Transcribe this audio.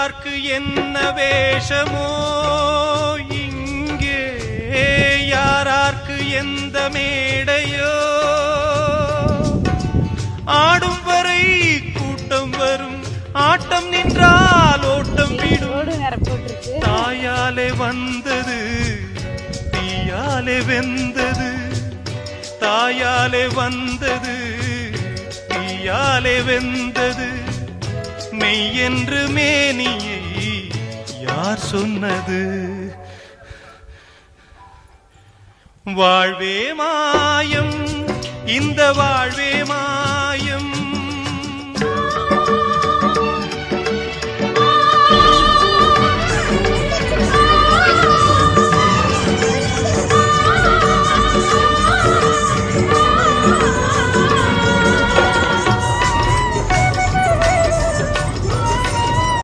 யாரார்க்கு என்ன வேஷமோ இங்கே, யாரார்க்கு எந்த மேடையோ, ஆடும் வரை கூட்டம் வரும், ஆட்டம் நின்றால் ஓட்டம் விடும். தாயாலே வந்தது தீயாலே வெந்தது, தாயாலே வந்தது தீயாலே வெந்தது, மெய் என்று மேனியை யார் சொன்னது? வாழ்வே மாயம், இந்த வாழ்வே மாயம்.